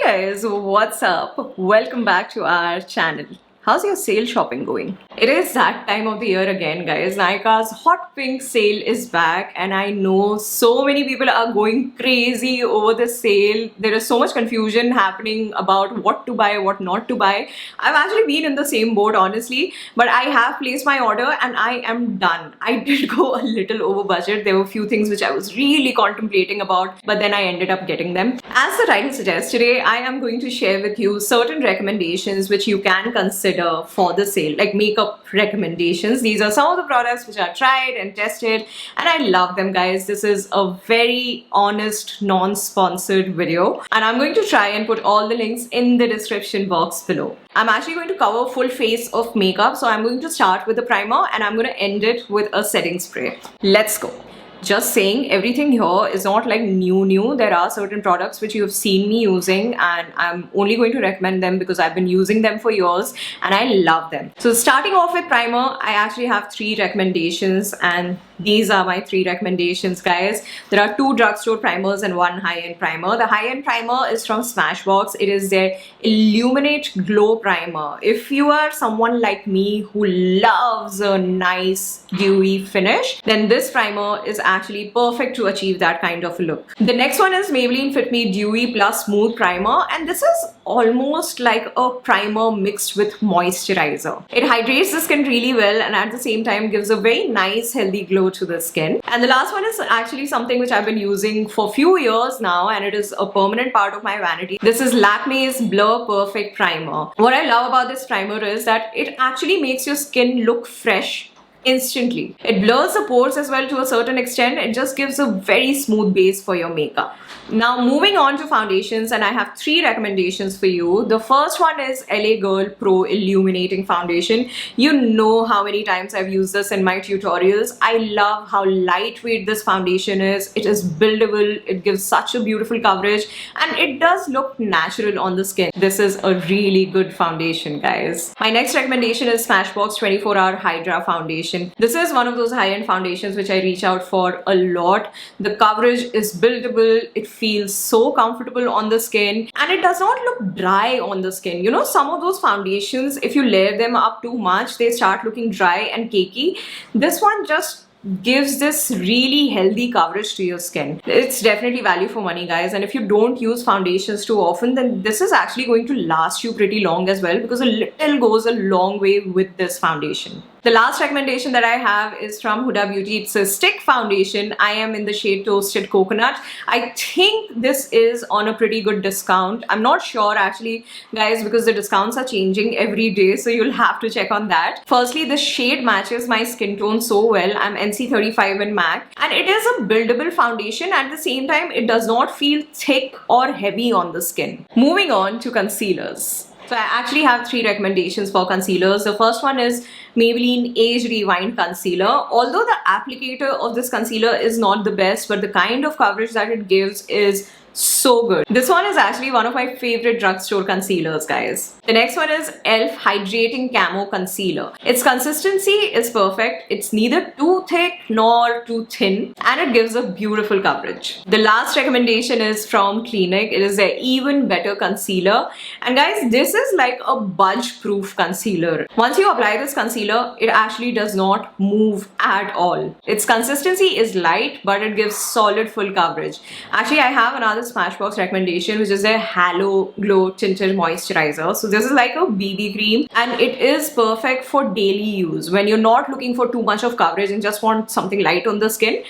Guys, what's up? Welcome back to our channel. How's your sale shopping going? It is that time of the year again, guys. Nykaa's hot pink sale is back, and I know so many people are going crazy over the sale. There is so much confusion happening about what to buy, what not to buy. I've actually been in the same boat, honestly, but I have placed my order and I am done. I did go a little over budget. There were a few things which I was really contemplating about, but then I ended up getting them. As the title suggests, today I am going to share with you certain recommendations which you can consider for the sale, like makeup recommendations. These are some of the products which are tried and tested, and I love them, guys. This is a very honest, non-sponsored video, and I'm going to try and put all the links in the description box below. I'm actually going to cover full face of makeup, so I'm going to start with the primer and I'm going to end it with a setting spray. Let's go. Just saying, everything here is not like new. There are certain products which you have seen me using, and I'm only going to recommend them because I've been using them for years and I love them. So starting off with primer, I actually have 3 recommendations, and these are my 3 recommendations, guys. There are 2 drugstore primers and 1 high-end primer. The high-end primer is from Smashbox. It is their Illuminate Glow Primer. If you are someone like me who loves a nice dewy finish, then this primer is actually perfect to achieve that kind of look. The next one is Maybelline Fit Me Dewy+Smooth Primer, and this is almost like a primer mixed with moisturizer. It hydrates the skin really well and at the same time gives a very nice healthy glow to the skin. And the last one is actually something which I've been using for a few years now, and it is a permanent part of my vanity. This is Lakme's Blur Perfect Primer. What I love about this primer is that it actually makes your skin look fresh instantly. It blurs the pores as well to a certain extent. It just gives a very smooth base for your makeup. Now moving on to foundations, and I have 3 recommendations for you. The first one is LA Girl Pro Illuminating Foundation. You know how many times I've used this in my tutorials. I love how lightweight this foundation is. It is buildable, it gives such a beautiful coverage, and it does look natural on the skin. This is a really good foundation, guys. My next recommendation is Smashbox 24-Hour Hydra Foundation. This is one of those high-end foundations which I reach out for a lot. The coverage is buildable, it feels so comfortable on the skin, and it does not look dry on the skin. You know, some of those foundations, if you layer them up too much, they start looking dry and cakey. This one just gives this really healthy coverage to your skin. It's definitely value for money, guys, and if you don't use foundations too often, then this is actually going to last you pretty long as well, because a little goes a long way with this foundation. The last recommendation that I have is from Huda Beauty. It's a stick foundation. I am in the shade Toasted Coconut. I think this is on a pretty good discount. I'm not sure actually, guys, because the discounts are changing every day, so you'll have to check on that. Firstly, the shade matches my skin tone so well. I'm NC35 in MAC, and it is a buildable foundation. At the same time, it does not feel thick or heavy on the skin. Moving on to concealers. So I actually have 3 recommendations for concealers. The first one is Maybelline Age Rewind Concealer. Although the applicator of this concealer is not the best, but the kind of coverage that it gives is so good. This one is actually one of my favorite drugstore concealers, guys. The next one is e.l.f. Hydrating Camo Concealer. Its consistency is perfect. It's neither too thick nor too thin, and it gives a beautiful coverage. The last recommendation is from Clinique. It is their Even Better Concealer, and guys, this is like a budge proof concealer. Once you apply this concealer, it actually does not move at all. Its consistency is light, but it gives solid full coverage. Actually, I have another Smashbox recommendation, which is their Halo Glow Tinted Moisturizer. So this is like a BB cream, and it is perfect for daily use. When you're not looking for too much of coverage and just want something light on the skin,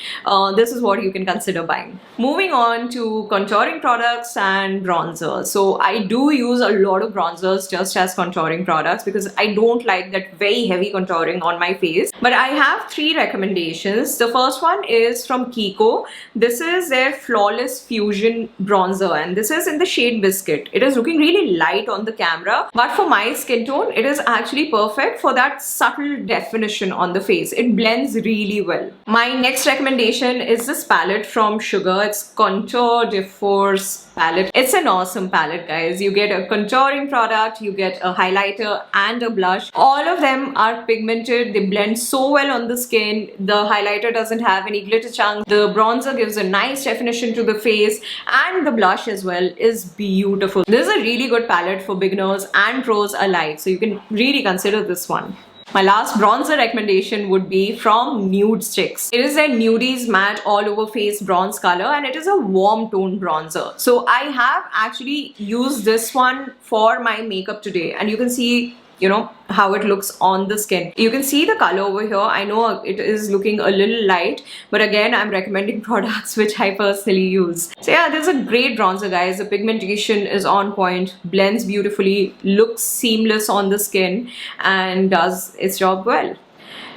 this is what you can consider buying. Moving on to contouring products and bronzers. So I do use a lot of bronzers just as contouring products because I don't like that very heavy contouring on my face. But I have 3 recommendations. The first one is from Kiko. This is their Flawless Fusion bronzer, and this is in the shade Biscuit. It is looking really light on the camera, but for my skin tone, it is actually perfect for that subtle definition on the face. It blends really well. My next recommendation is this palette from Sugar. It's Contour de Force palette. It's an awesome palette, guys. You get a contouring product, you get a highlighter and a blush. All of them are pigmented. They blend so well on the skin. The highlighter doesn't have any glitter chunks. The bronzer gives a nice definition to the face, and the blush as well is beautiful. This is a really good palette for beginners and pros alike, so you can really consider this one. My last bronzer recommendation would be from Nude Sticks. It is a Nudies matte all over face bronze color, and it is a warm tone bronzer. So I have actually used this one for my makeup today, and you can see, you know, how it looks on the skin. You can see the color over here. I know it is looking a little light, but again, I'm recommending products which I personally use. So yeah, this is a great bronzer, guys. The pigmentation is on point, blends beautifully, looks seamless on the skin, and does its job well.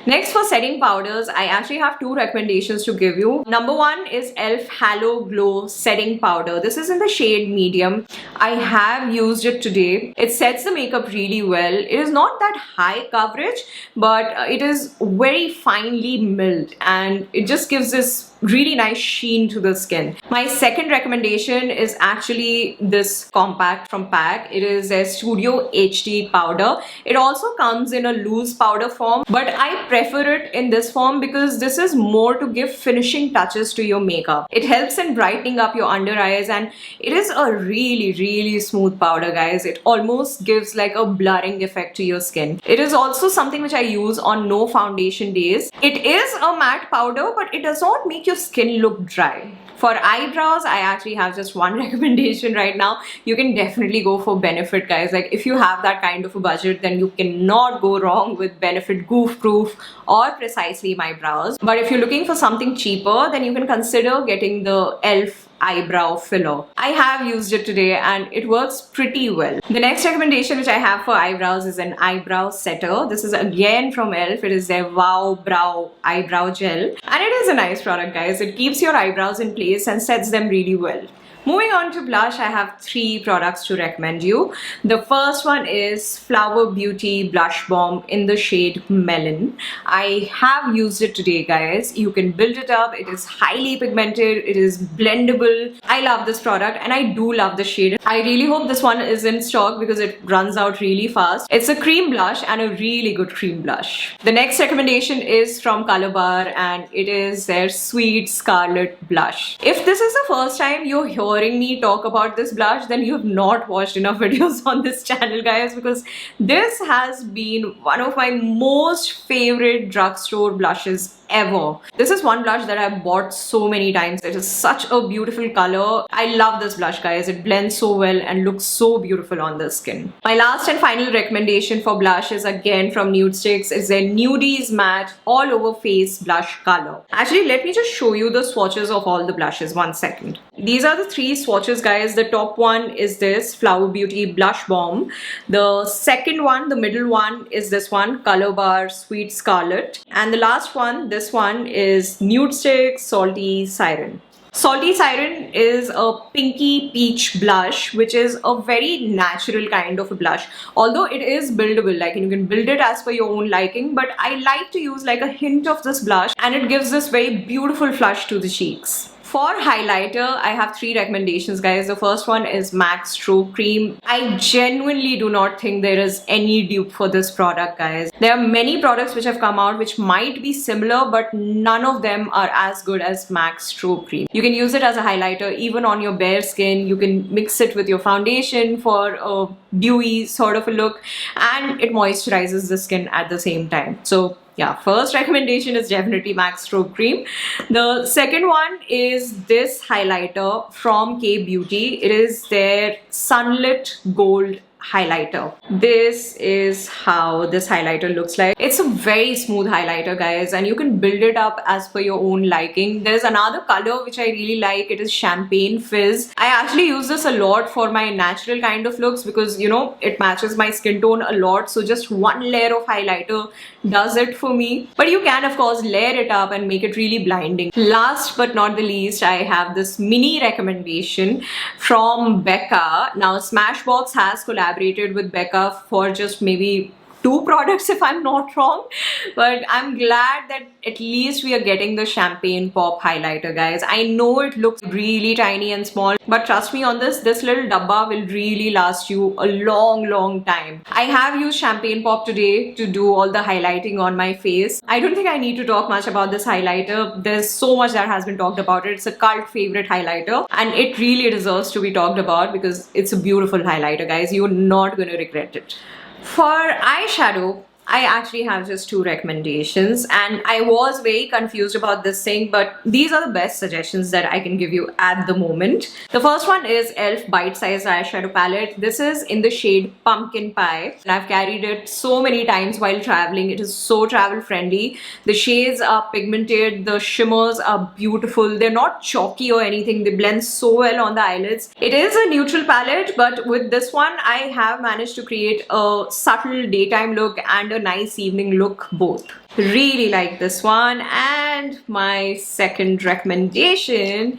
Next, for setting powders, I actually have two recommendations to give you. Number one is e.l.f. Halo Glow Setting Powder. This is in the shade medium. I have used it today. It sets the makeup really well. It is not that high coverage, but it is very finely milled, and it just gives this really nice sheen to the skin. My second recommendation is actually this compact from PAC. It is a Studio HD powder. It also comes in a loose powder form, but I prefer it in this form because this is more to give finishing touches to your makeup. It helps in brightening up your under eyes, and it is a really smooth powder, guys. It almost gives like a blurring effect to your skin. It is also something which I use on no foundation days. It is a matte powder, but it does not make your skin look dry. For eyebrows, I actually have just one recommendation right now. You can definitely go for Benefit, guys. Like, if you have that kind of a budget, then you cannot go wrong with Benefit Goof Proof or Precisely My Brows. But if you're looking for something cheaper, then you can consider getting the e.l.f. Eyebrow Filler. I have used it today and it works pretty well. The next recommendation which I have for eyebrows is an eyebrow setter. This is again from e.l.f. It is their Wow Brow Eyebrow Gel, and it is a nice product, guys. It keeps your eyebrows in place and sets them really well. Moving on to blush, I have three products to recommend you. The first one is Flower Beauty Blush Bomb in the shade Melon. I have used it today, guys. You can build it up. It is highly pigmented. It is blendable. I love this product and I do love the shade. I really hope this one is in stock because it runs out really fast. It's a cream blush and a really good cream blush. The next recommendation is from Color Bar, and it is their Sweet Scarlet Blush. If this is the first time you're hearing me talk about this blush, then you have not watched enough videos on this channel, guys, because this has been one of my most favorite drugstore blushes ever. This is one blush that I've bought so many times. It is such a beautiful color. I love this blush, guys. It blends so well and looks so beautiful on the skin. My last and final recommendation for blush is again from Nude Sticks. It's a Nudies Matte All Over Face Blush color. Actually, let me just show you the swatches of all the blushes. One second. These are the three swatches, guys. The top one is this Flower Beauty Blush Bomb. The second one, the middle one, is this one, Color Bar Sweet Scarlet. And the last one, this one, is Nude Sticks Salty Siren. Salty Siren is a pinky peach blush, which is a very natural kind of a blush. Although it is buildable, like you can build it as per your own liking, but I like to use like a hint of this blush and it gives this very beautiful flush to the cheeks. For highlighter, I have three recommendations, guys. The first one is MAC Strobe Cream. I genuinely do not think there is any dupe for this product, guys. There are many products which have come out which might be similar, but none of them are as good as MAC Strobe Cream. You can use it as a highlighter even on your bare skin. You can mix it with your foundation for a dewy sort of a look, and it moisturizes the skin at the same time. So yeah, first recommendation is definitely MAC Strobe Cream. The second one is this highlighter from K Beauty. It is their Sunlit Gold highlighter. This is how this highlighter looks like. It's a very smooth highlighter, guys, and you can build it up as per your own liking. There's another color which I really like. It is Champagne Fizz. I actually use this a lot for my natural kind of looks because, you know, it matches my skin tone a lot. So just one layer of highlighter does it for me. But you can, of course, layer it up and make it really blinding. Last but not the least, I have this mini recommendation from Becca. Now, Smashbox has collaborated with Becca for just maybe 2 products if I'm not wrong, but I'm glad that at least we are getting the Champagne Pop highlighter, guys. I know it looks really tiny and small, but trust me on this little dabba will really last you a long time. I have used Champagne Pop today to do all the highlighting on my face. I don't think I need to talk much about this highlighter. There's so much that has been talked about it. It's a cult favorite highlighter and it really deserves to be talked about because it's a beautiful highlighter, guys. You're not going to regret it. For eyeshadow, I actually have just 2 recommendations and I was very confused about this thing, but these are the best suggestions that I can give you at the moment. The first one is e.l.f. Bite Size Eyeshadow Palette. This is in the shade Pumpkin Pie and I've carried it so many times while traveling. It is so travel friendly. The shades are pigmented, the shimmers are beautiful. They're not chalky or anything. They blend so well on the eyelids. It is a neutral palette, but with this one I have managed to create a subtle daytime look and a nice evening look both. Really like this one. And my second recommendation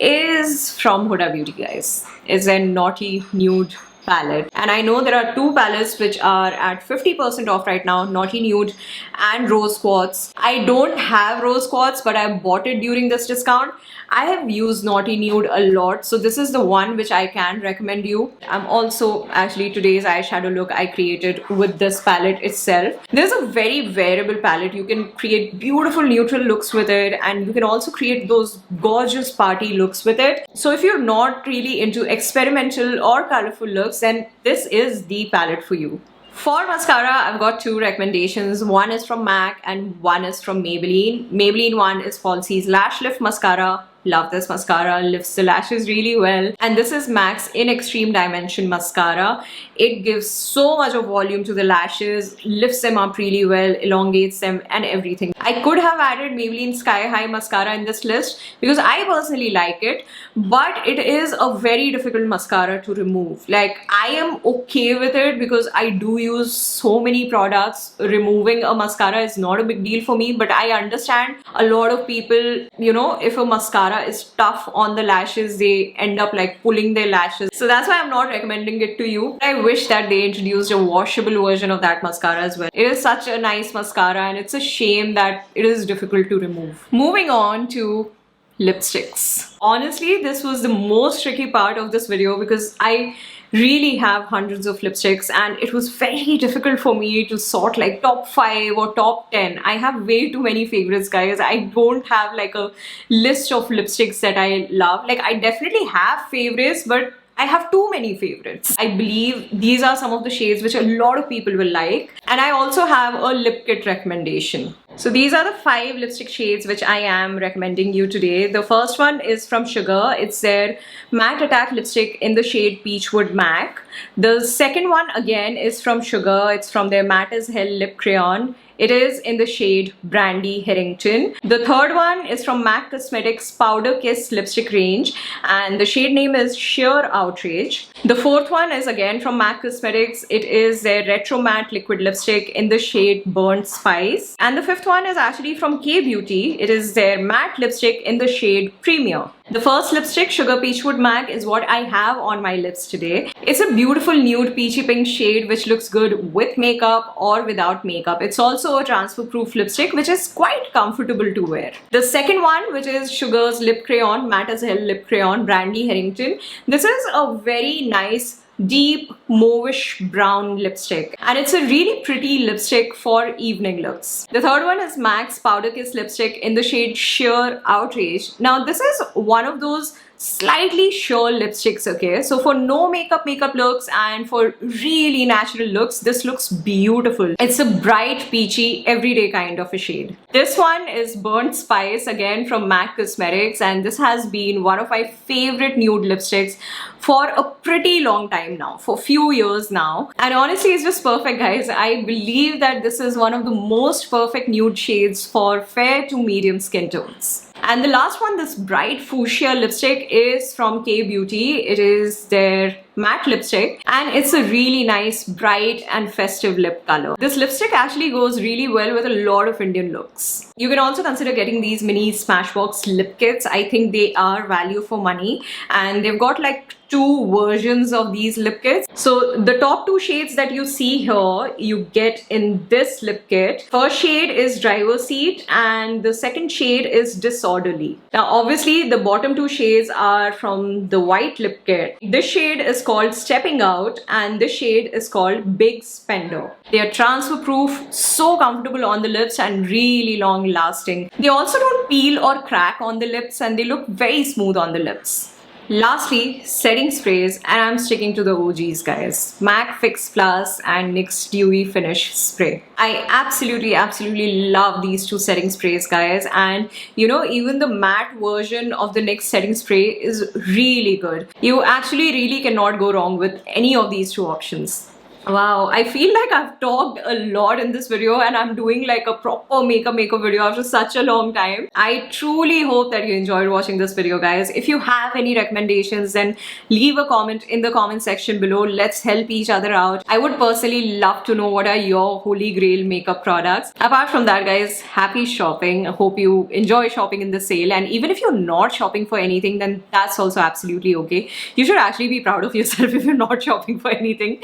is from Huda Beauty, guys. It's a Naughty Nude palette, and I know there are 2 palettes which are at 50% off right now, Naughty Nude and Rose Quartz. I don't have Rose Quartz, but I bought it during this discount. I have used Naughty Nude a lot, so this is the one which I can recommend you. I'm also actually today's eyeshadow look I created with this palette itself. There's a very wearable palette. You can create beautiful neutral looks with it and you can also create those gorgeous party looks with it. So if you're not really into experimental or colorful looks, then this is the palette for you. For mascara, I've got 2 recommendations. One is from MAC and one is from Maybelline. Maybelline one is Falsies Lash Lift Mascara. Love this mascara, lifts the lashes really well. And this is MAC's In Extreme Dimension Mascara. It gives so much of volume to the lashes, lifts them up really well, elongates them and everything. I could have added Maybelline Sky High Mascara in this list because I personally like it, but it is a very difficult mascara to remove. Like, I am okay with it because I do use so many products. Removing a mascara is not a big deal for me, but I understand a lot of people, you know, if a mascara is tough on the lashes, they end up like pulling their lashes. So that's why I'm not recommending it to you. I wish that they introduced a washable version of that mascara as well. It is such a nice mascara and it's a shame that it is difficult to remove. Moving on to lipsticks. Honestly, this was the most tricky part of this video because I really have hundreds of lipsticks and it was very difficult for me to sort like top 5 or top 10. I have way too many favorites, guys. I don't have like a list of lipsticks that I love. Like, I definitely have favorites, but I have too many favorites. I believe these are some of the shades which a lot of people will like. And I also have a lip kit recommendation. So these are the 5 lipstick shades which I am recommending you today. The first one is from Sugar. It's their Matte Attack lipstick in the shade Peachwood Mac. The second one again is from Sugar. It's from their Matte as Hell lip crayon. It is in the shade Brandy Harrington. The third one is from MAC Cosmetics Powder Kiss lipstick range and the shade name is Sheer Outrage. The fourth one is again from MAC Cosmetics. It is their Retro Matte liquid lipstick in the shade Burnt Spice. And the fifth one is actually from K Beauty. It is their matte lipstick in the shade Premier. The first lipstick, Sugar Peachwood Mac, is what I have on my lips today. It's a beautiful nude peachy pink shade which looks good with makeup or without makeup. It's also a transfer proof lipstick which is quite comfortable to wear. The second one, which is Sugar's lip crayon, Matte as Hell lip crayon, Brandy Harrington. This is a very nice deep mauvish brown lipstick and it's a really pretty lipstick for evening looks. The third one is MAC's Powder Kiss lipstick in the shade Sheer Outrage. Now this is one of those slightly sheer lipsticks, okay? So for no makeup looks and for really natural looks, this looks beautiful. It's a bright peachy everyday kind of a shade. This one is Burnt Spice, again from MAC Cosmetics, and this has been one of my favorite nude lipsticks for a pretty long time now, for a few years now, and honestly it's just perfect, guys. I believe that this is one of the most perfect nude shades for fair to medium skin tones. And the last one, this bright fuchsia lipstick, is from K Beauty. It is their matte lipstick, and it's a really nice bright and festive lip color. This lipstick actually goes really well with a lot of Indian looks. You can also consider getting these mini Smashbox Lip Kits. I think they are value for money, and they've got like 2 versions of these lip kits. So the top 2 shades that you see here, you get in this lip kit. First shade is Driver's Seat and the second shade is Disorderly. Now obviously the bottom 2 shades are from the white lip kit. This shade is called Stepping Out and this shade is called Big Spender. They are transfer proof, so comfortable on the lips and really long lasting. They also don't peel or crack on the lips and they look very smooth on the lips. Lastly, setting sprays, and I'm sticking to the OGs, guys. MAC Fix Plus and NYX Dewy Finish Spray. I absolutely love these 2 setting sprays, guys. And you know, even the matte version of the NYX setting spray is really good. You actually really cannot go wrong with any of these 2 options. Wow, I feel like I've talked a lot in this video and I'm doing like a proper makeup video after such a long time. I truly hope that you enjoyed watching this video, guys. If you have any recommendations, then leave a comment in the comment section below. Let's help each other out. I would personally love to know what are your holy grail makeup products. Apart from that, guys, happy shopping. I hope you enjoy shopping in the sale, and even if you're not shopping for anything, then that's also absolutely okay. You should actually be proud of yourself if you're not shopping for anything.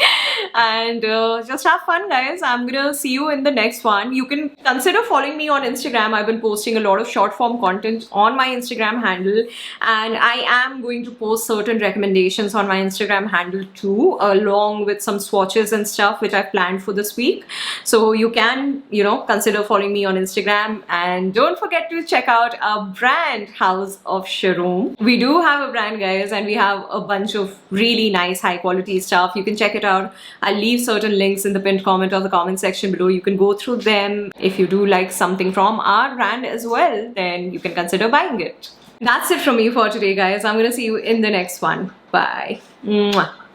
And just have fun, guys. I'm gonna see you in the next one. You can consider following me on Instagram. I've been posting a lot of short form content on my Instagram handle, and I am going to post certain recommendations on my Instagram handle too, along with some swatches and stuff which I've planned for this week. So you can, you know, consider following me on Instagram, and don't forget to check out our brand House of Showroom. We do have a brand, guys, and we have a bunch of really nice high quality stuff. You can check it out. I'll leave certain links in the pinned comment or the comment section below. You can go through them. If you do like something from our brand as well, then you can consider buying it. That's it from me for today, guys. I'm gonna see you in the next one. Bye. Mwah.